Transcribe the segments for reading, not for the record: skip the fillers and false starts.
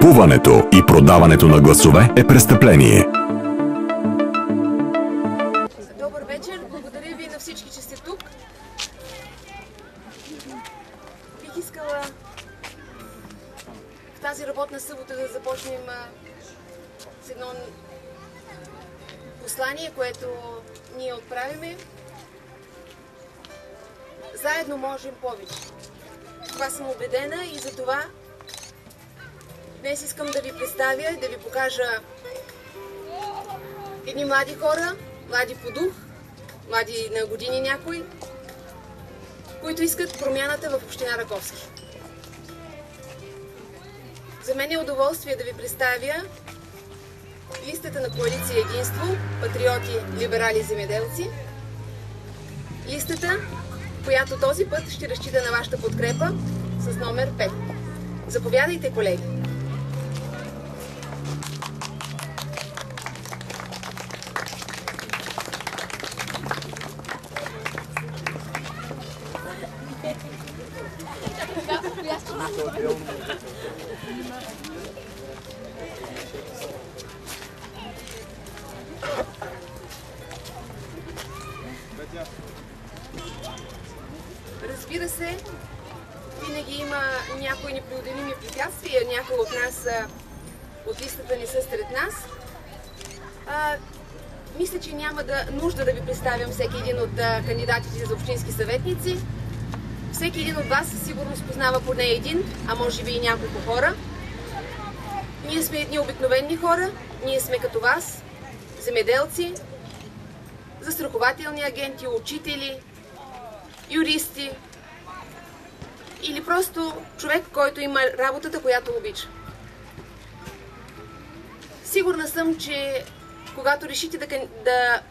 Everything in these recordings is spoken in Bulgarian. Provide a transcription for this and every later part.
Купуването и продаването на гласове е престъпление. Добър вечер, благодаря ви на всички, че сте тук. Бих искала в тази работна събота да започнем с едно послание, което ние отправяме. Заедно можем повече. Това съм убедена и за това днес искам да ви представя и да ви покажа едни млади хора, млади по дух, млади на години някои, които искат промяната в община Раковски. За мен е удоволствие да ви представя листата на коалиция Единство, патриоти, либерали, земеделци. Листата, която този път ще разчита на вашата подкрепа с номер 5. Заповядайте, колеги! Разбира се, винаги има някои непреодолими препятствия, някои от нас от листата не са сред нас. Мисля, че няма нужда да ви представям всеки един от кандидатите за общински съветници. Всеки един от вас сигурно познава поне един, а може би и няколко хора. Ние сме едни обикновени хора, ние сме като вас, земеделци, застрахователни агенти, учители, юристи или просто човек, който има работата, която обича. Сигурна съм, че когато решите да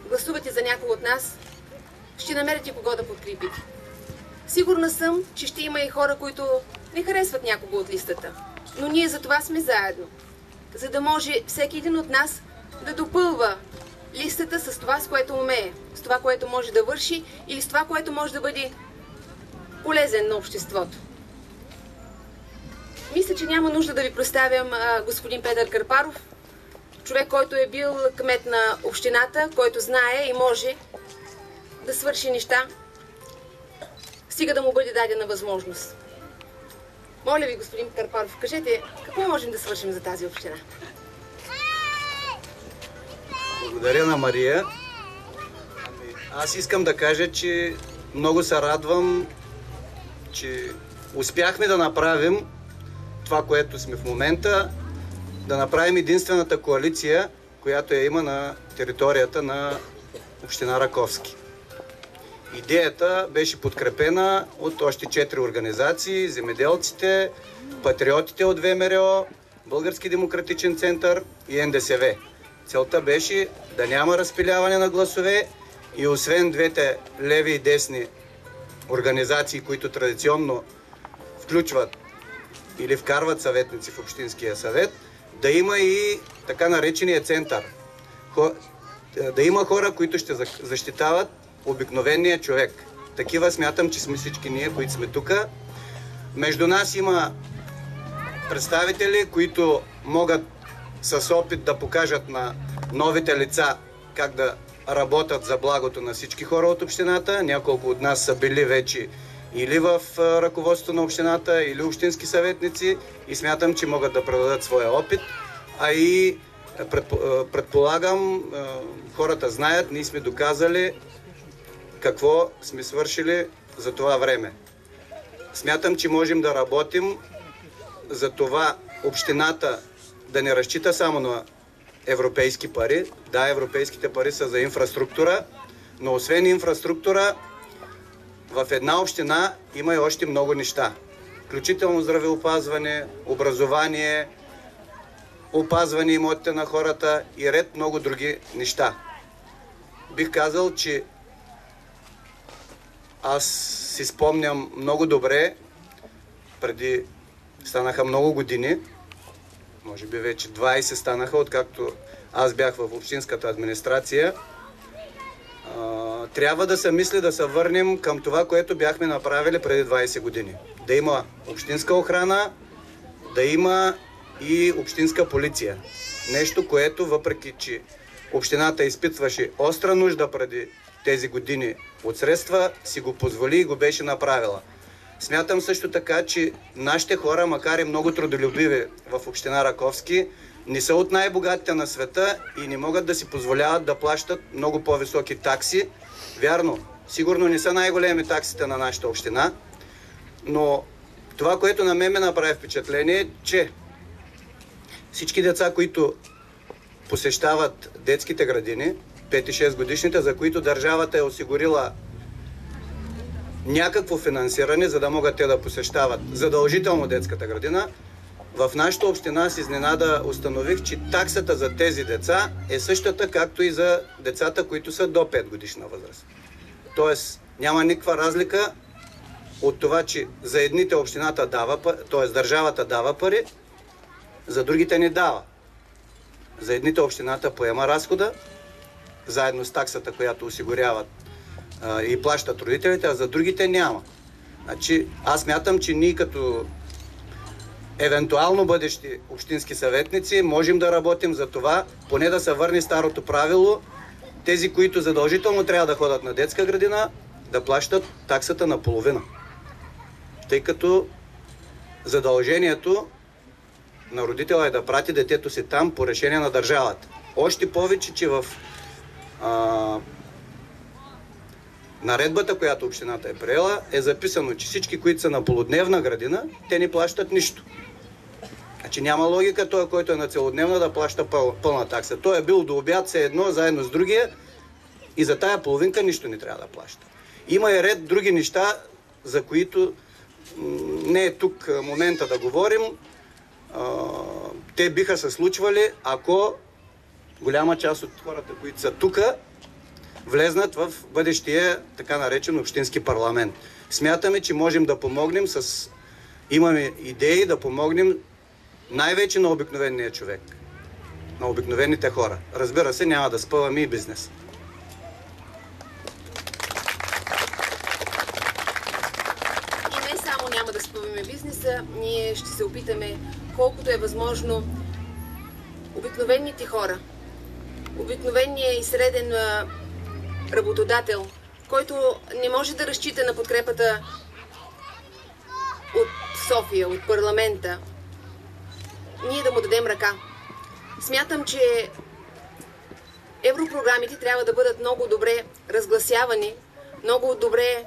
гласувате за някой от нас, ще намерите кого да подкрепите. Сигурна съм, че ще има и хора, които не харесват някого от листата. Но ние за това сме заедно. За да може всеки един от нас да допълва листата с това, с което умее, с това, което може да върши или с това, което може да бъде полезен на обществото. Мисля, че няма нужда да ви представям господин Петър Карпаров, човек, който е бил кмет на общината, който знае и може да свърши неща, стига да му бъде дадена възможност. Моля ви, господин Карпаров, кажете, какво можем да свършим за тази община? Благодаря на Мария. Аз искам да кажа, че много се радвам, че успяхме да направим това, което сме в момента, да направим единствената коалиция, която има на територията на община Раковски. Идеята беше подкрепена от още 4 организации: земеделците, патриотите от ВМРО, Български демократичен център и НДСВ. Целта беше да няма разпиляване на гласове и освен двете леви и десни организации, които традиционно включват или вкарват съветници в Общинския съвет, да има и така наречения център. Да има хора, които ще защитават обикновения човек. Такива смятам, че сме всички ние, които сме тук. Между нас има представители, които могат с опит да покажат на новите лица как да работят за благото на всички хора от общината. Няколко от нас са били вече или в ръководството на общината, или общински съветници и смятам, че могат да предадат своя опит. А и предполагам, хората знаят, ние сме доказали какво сме свършили за това време. Смятам, че можем да работим за това общината да не разчита само на европейски пари. Да, европейските пари са за инфраструктура, но освен инфраструктура, в една община има и още много неща. Включително здравеопазване, образование, опазване имотите на хората и ред много други неща. Бих казал, че аз си спомням много добре, преди станаха много години, може би вече 20 станаха, откакто аз бях в общинската администрация. Трябва да се мисли да се върнем към това, което бяхме направили преди 20 години. Да има общинска охрана, да има и общинска полиция. Нещо, което въпреки, че общината изпитваше остра нужда преди тези години от средства, си го позволи и го беше направила. Смятам също така, че нашите хора, макар и много трудолюбиви в община Раковски, не са от най-богатите на света и не могат да си позволяват да плащат много по-високи такси. Вярно, сигурно не са най-големи таксите на нашата община, но това, което на мен ме направи впечатление е, че всички деца, които посещават детските градини, 5-6 годишните, за които държавата е осигурила някакво финансиране, за да могат те да посещават задължително детската градина, в нашата община с изненада установих, че таксата за тези деца е същата, както и за децата, които са до 5 годишна възраст. Тоест няма никаква разлика от това, че за едните общината дава, т.е. държавата дава пари, за другите не дава. За едните общината поема разхода, заедно с таксата, която осигуряват и плащат родителите, а за другите няма. Значи, аз мятам, че ние като евентуално бъдещи общински съветници можем да работим за това, поне да се върне старото правило, тези, които задължително трябва да ходят на детска градина, да плащат таксата на половина. Тъй като задължението на родителя е да прати детето си там по решение на държавата. Още повече, че в наредбата, която общината е приела, е записано, че всички, които са на полудневна градина, те не плащат нищо. Значи няма логика той, който е на целодневна, да плаща пълна такса. Той е бил до обяд все едно, заедно с другия и за тая половинка нищо не трябва да плаща. Има и ред други неща, за които не е тук момента да говорим. Те биха се случвали, ако голяма част от хората, които са тук, влезнат в бъдещия така наречен общински парламент. Смятаме, че можем да помогнем имаме идеи да помогнем най-вече на обикновения човек, на обикновените хора. Разбира се, няма да спъваме и бизнес. И не само няма да спъваме бизнеса, ние ще се опитаме колкото е възможно обикновените хора, обикновения и среден работодател, който не може да разчита на подкрепата от София, от парламента, ние да му дадем ръка. Смятам, че европрограмите трябва да бъдат много добре разгласявани, много добре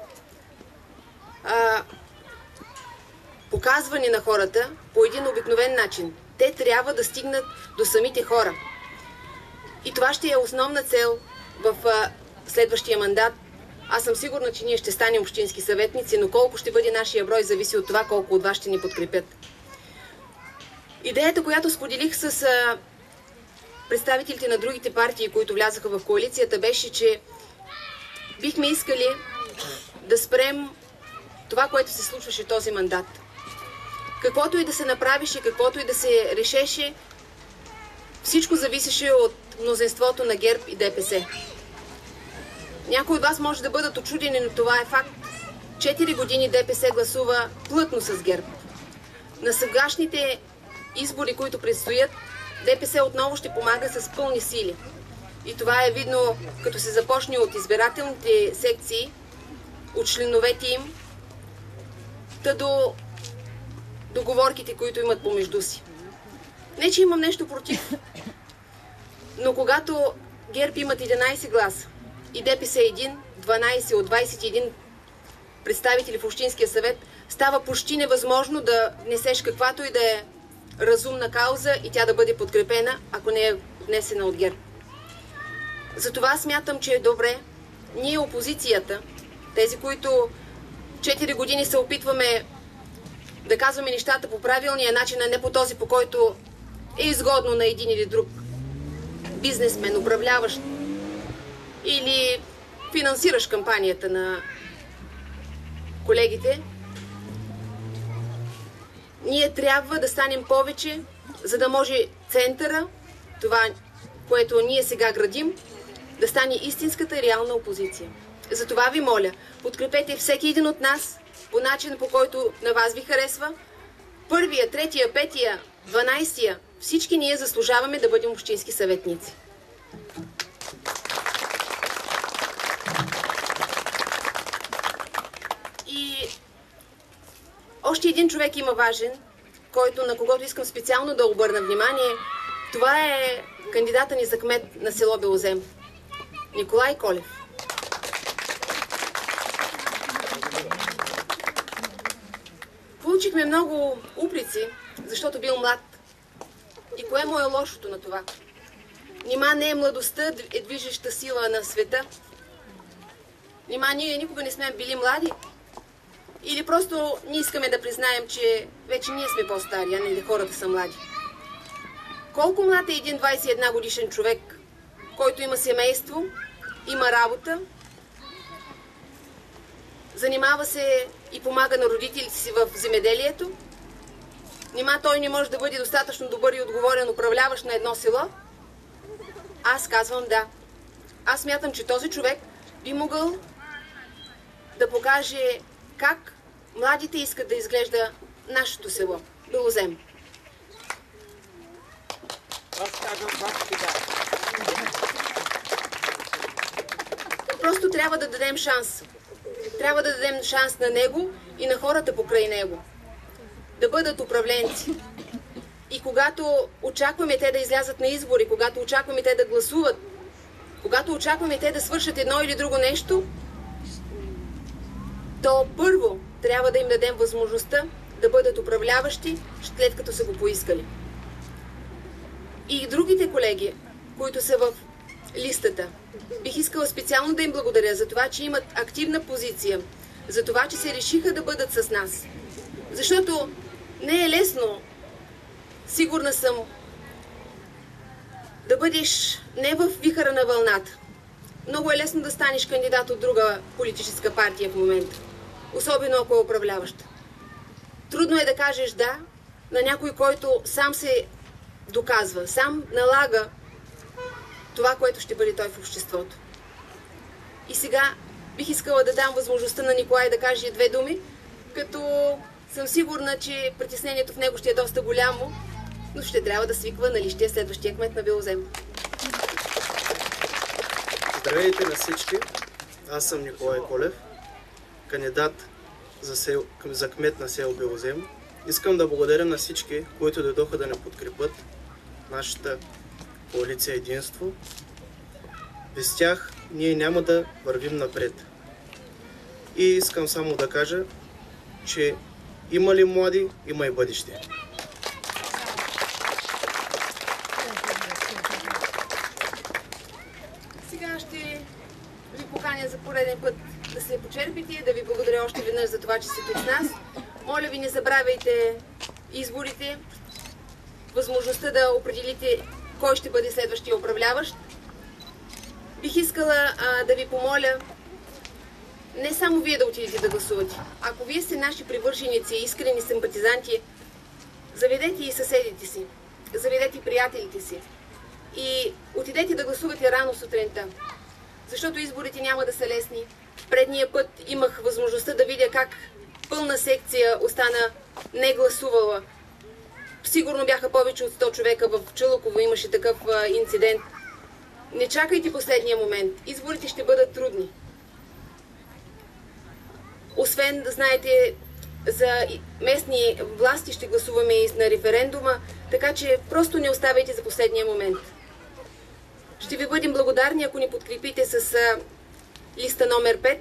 показвани на хората по един обикновен начин. Те трябва да стигнат до самите хора. И това ще е основна цел в следващия мандат. Аз съм сигурна, че ние ще станем общински съветници, но колко ще бъде нашия брой, зависи от това колко от вас ще ни подкрепят. Идеята, която споделих с представителите на другите партии, които влязаха в коалицията, беше, че бихме искали да спрем това, което се случваше този мандат. Каквото и да се направише, каквото и да се решеше, всичко зависеше от мнозинството на ГЕРБ и ДПС. Някои от вас може да бъдат очудени, но това е факт. 4 години ДПС гласува плътно с ГЕРБ. На сегашните избори, които предстоят, ДПС отново ще помага с пълни сили. И това е видно, като се започне от избирателните секции, от членовете им, та до договорките, които имат помежду си. Не, че имам нещо против, но когато ГЕРБ имат 11 гласа и ДПС 1, 12 от 21 представители в Общинския съвет, става почти невъзможно да внесеш каквато и да е разумна кауза и тя да бъде подкрепена, ако не е внесена от ГЕРБ. Затова смятам, че е добре ние, опозицията, тези, които 4 години се опитваме да казваме нещата по правилния начин, а не по този, по който е изгодно на един или друг бизнесмен, управляващ или финансираш кампанията на колегите, ние трябва да станем повече, за да може центъра, това, което ние сега градим, да стане истинската реална опозиция. Затова ви моля, подкрепете всеки един от нас по начин, по който на вас ви харесва. Първия, третия, петия 12-я. Всички ние заслужаваме да бъдем общински съветници. И още един човек има важен, на когото искам специално да обърна внимание. Това е кандидата ни за кмет на село Белозем. Николай Колев. Получихме много упреци, защото бил млад. И кое му е лошото на това? Нима не е младостта е движеща сила на света? Нима ние никога не сме били млади? Или просто ние искаме да признаем, че вече ние сме по-стари, а не хората са млади? Колко млад е един 21 годишен човек, който има семейство, има работа, занимава се и помага на родителите си в земеделието? Нима той не може да бъде достатъчно добър и отговорен управляващ на едно село? Аз казвам да. Аз смятам, че този човек би могъл да покаже как младите искат да изглежда нашето село, Белозем. Просто трябва да дадем шанс. Трябва да дадем шанс на него и на хората покрай него. Да бъдат управленци. И когато очакваме те да излязат на избори, когато очакваме те да гласуват, когато очакваме те да свършат едно или друго нещо, то първо трябва да им дадем възможността да бъдат управляващи, след като са го поискали. И другите колеги, които са в листата, бих искала специално да им благодаря за това, че имат активна позиция, за това, че се решиха да бъдат с нас. Защото не е лесно, сигурна съм, да бъдеш не в вихъра на вълната. Много е лесно да станеш кандидат от друга политическа партия в момента, особено ако е управляваща. Трудно е да кажеш да на някой, който сам се доказва, сам налага това, което ще бъде той в обществото. И сега бих искала да дам възможността на Николай да каже две думи, като съм сигурна, че притеснението в него ще е доста голямо, но ще трябва да свиква, нали ще е следващия кмет на Белозем. Здравейте на всички! Аз съм Николай Колев, кандидат за кмет на село Белозем. Искам да благодаря на всички, които дойдоха да не подкрепят нашата коалиция Единство. Без тях ние няма да вървим напред. И искам само да кажа, че има ли млади, има и бъдеще. Сега ще ви поканя за пореден път да се почерпите и да ви благодаря още веднъж за това, че сте тук с нас. Моля ви, не забравяйте изборите, възможността да определите кой ще бъде следващия управляващ. Бих искала да ви помоля не само вие да отидете да гласувате. Ако вие сте наши привърженици и искрени симпатизанти, заведете и съседите си, заведете приятелите си и отидете да гласувате рано сутринта. Защото изборите няма да са лесни. Предния път имах възможността да видя как пълна секция остана не гласувала. Сигурно бяха повече от 100 човека. В Чалъково имаше такъв инцидент. Не чакайте последния момент. Изборите ще бъдат трудни. Освен, да знаете, за местни власти ще гласуваме и на референдума, така че просто не оставяйте за последния момент. Ще ви бъдем благодарни, ако ни подкрепите с листа номер 5.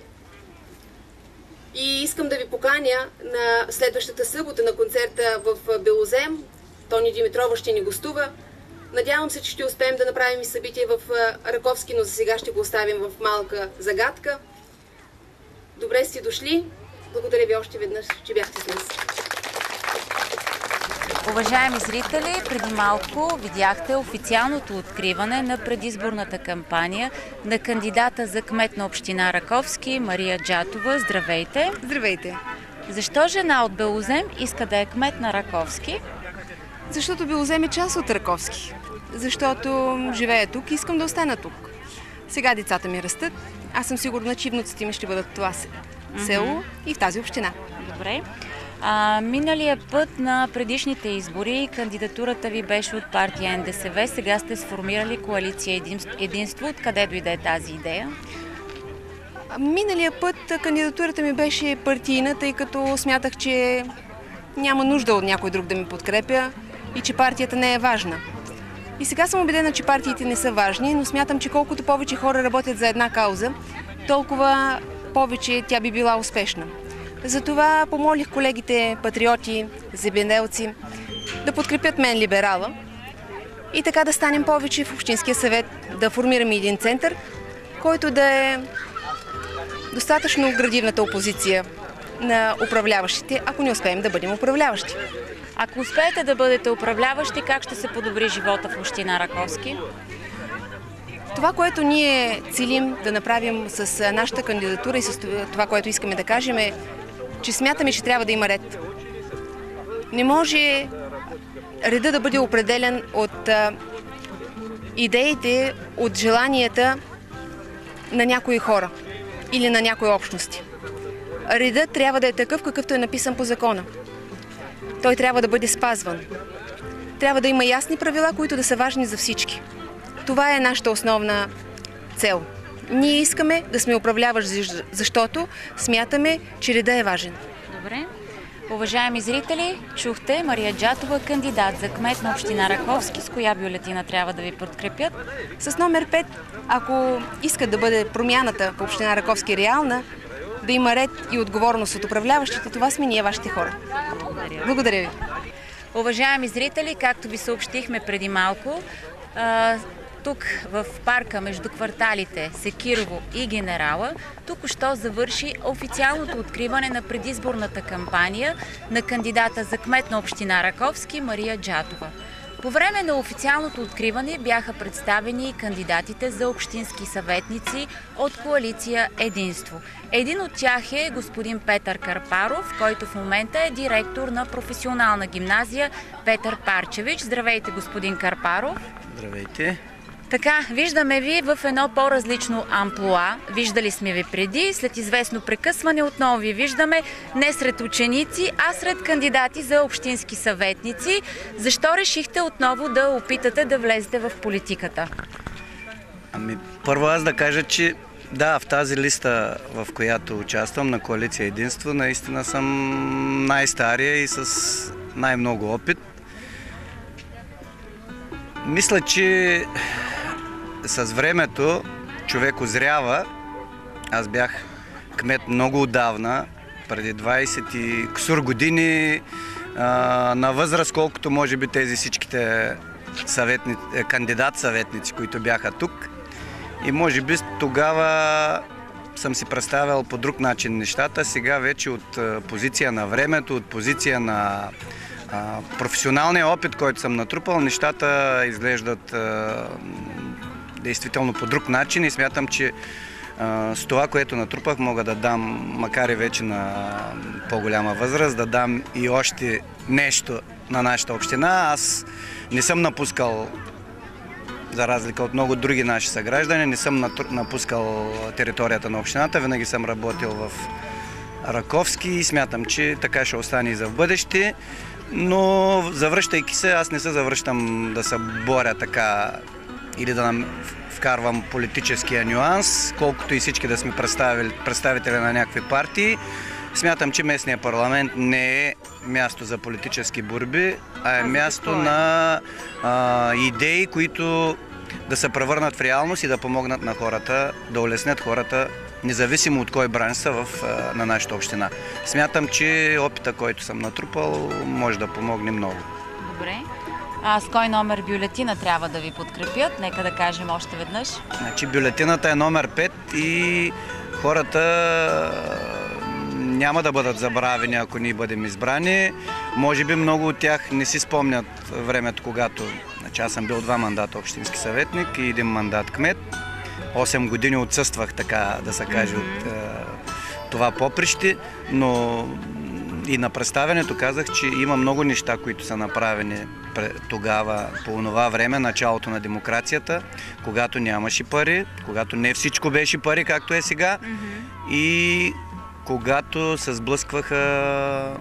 И искам да ви поканя на следващата събота на концерта в Белозем. Тони Димитрова ще ни гостува. Надявам се, че ще успеем да направим и събитие в Раковски, но за сега ще го оставим в малка загадка. Добре сте дошли. Благодаря ви още веднъж, че бяхте с нас. Уважаеми зрители, преди малко видяхте официалното откриване на предизборната кампания на кандидата за кмет на община Раковски Мария Джатова. Здравейте! Здравейте! Защо жена от Белозем иска да е кмет на Раковски? Защото Белозем е част от Раковски. Защото живея тук и искам да остана тук. Сега децата ми растат. Аз съм сигурна, че внуците ми ще бъдат в това село и в тази община. Добре. Миналия път на предишните избори кандидатурата ви беше от партия НДСВ. Сега сте сформирали коалиция Единство. Откъде дойде тази идея? Миналия път кандидатурата ми беше партийна, тъй като смятах, че няма нужда от някой друг да ми подкрепя и че партията не е важна. И сега съм убедена, че партиите не са важни, но смятам, че колкото повече хора работят за една кауза, толкова повече тя би била успешна. Затова помолих колегите патриоти, земеделци да подкрепят мен, либерала, и така да станем повече в Общинския съвет, да формираме един център, който да е достатъчно градивната опозиция на управляващите, ако не успеем да бъдем управляващи. Ако успеете да бъдете управляващи, как ще се подобри живота в община Раковски? Това, което ние целим да направим с нашата кандидатура и с това, което искаме да кажем, е, че смятаме, че трябва да има ред. Не може реда да бъде определен от идеите, от желанията на някои хора или на някои общности. Редът трябва да е такъв, какъвто е написан по закона. Той трябва да бъде спазван. Трябва да има ясни правила, които да са важни за всички. Това е нашата основна цел. Ние искаме да сме управляващи, защото смятаме, че редът е важен. Добре. Уважаеми зрители, чухте Мария Джатова, кандидат за кмет на община Раковски. С коя бюлетина трябва да ви подкрепят? С номер 5, ако искат да бъде промяната по община Раковски реална, да има ред и отговорност от управляващите, това сме ние, вашите хора. Благодаря ви. Уважаеми зрители, както ви съобщихме преди малко, тук в парка между кварталите Секирово и Генерала, току-що завърши официалното откриване на предизборната кампания на кандидата за кмет на община Раковски Мария Джатова. По време на официалното откриване бяха представени кандидатите за общински съветници от коалиция Единство. Един от тях е господин Петър Карпаров, който в момента е директор на професионална гимназия Петър Парчевич. Здравейте, господин Карпаров. Здравейте. Така, виждаме ви в едно по-различно амплоа. Виждали сме ви преди, след известно прекъсване отново ви виждаме не сред ученици, а сред кандидати за общински съветници. Защо решихте отново да опитате да влезете в политиката? Първо аз да кажа, че да, в тази листа, в която участвам на коалиция Единство, наистина съм най-стария и с най-много опит. Мисля, че с времето човек озрява. Аз бях кмет много отдавна, преди 20 и кусур години, на възраст, колкото може би тези всичките кандидат-съветници, които бяха тук. И може би тогава съм си представял по друг начин нещата. Сега вече от позиция на времето, от позиция на професионалния опит, който съм натрупал, нещата изглеждат действително по друг начин и смятам, че с това, което натрупах, мога да дам, макар и вече на по-голяма възраст, да дам и още нещо на нашата община. Аз не съм напускал, за разлика от много други наши съграждани, не съм напускал територията на общината, винаги съм работил в Раковски и смятам, че така ще остане и за в бъдеще. Но завръщайки се, аз не се завръщам да се боря така или да вкарвам политическия нюанс, колкото и всички да сме представители на някакви партии. Смятам, че местния парламент не е място за политически борби, а е място на идеи, които да се превърнат в реалност и да помогнат на хората, да улеснят хората, независимо от кой бранш са на нашата община. Смятам, че опита, който съм натрупал, може да помогне много. Добре. А с кой номер бюлетина трябва да ви подкрепят? Нека да кажем още веднъж. Значи бюлетината е номер 5 и хората няма да бъдат забравени, ако ние бъдем избрани. Може би много от тях не си спомнят времето, когато аз съм бил 2 мандата общински съветник и 1 мандат кмет. 8 години отсъствах, така да се каже, от това поприще, но и на представянето казах, че има много неща, които са направени тогава, по това време, началото на демокрацията, когато нямаше пари, когато не всичко беше пари, както е сега, и когато се сблъскваха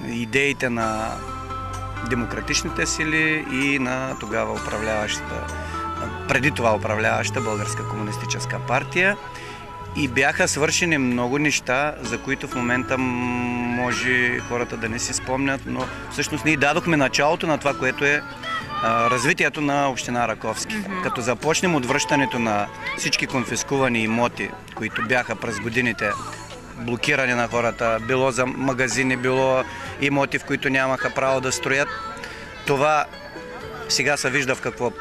идеите на демократичните сили и на тогава преди това управляваща Българска комунистическа партия. И бяха свършени много неща, за които в момента може хората да не си спомнят, но всъщност ние дадохме началото на това, което е развитието на община Раковски. Като започнем от връщането на всички конфискувани имоти, които бяха през годините блокирани на хората, било за магазини, било имоти, в които нямаха право да строят. Това сега се вижда в какво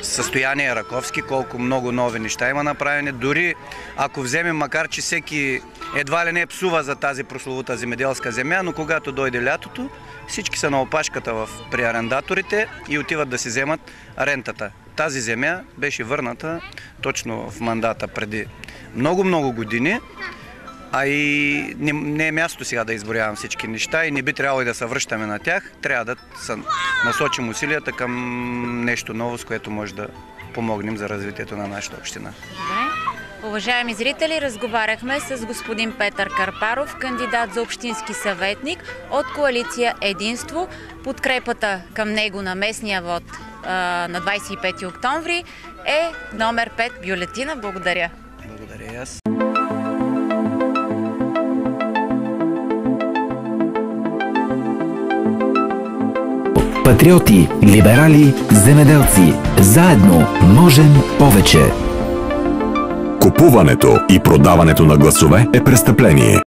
състояние е Раковски, колко много нови неща има направени. Дори ако вземем, макар че всеки едва ли не псува за тази прословута земеделска земя, но когато дойде лятото, всички са на опашката при арендаторите и отиват да си вземат рентата. Тази земя беше върната точно в мандата преди много години, а и не е място сега да изброявам всички неща и не би трябвало и да се връщаме на тях. Трябва да насочим усилията към нещо ново, с което може да помогнем за развитието на нашата община. Уважаеми зрители, разговаряхме с господин Петър Карпаров, кандидат за общински съветник от коалиция Единство. Подкрепата към него на местния вод на 25 октомври е номер 5 бюлетина. Благодаря. Благодаря и аз. Патриоти, либерали, земеделци. Заедно можем повече. Купуването и продаването на гласове е престъпление.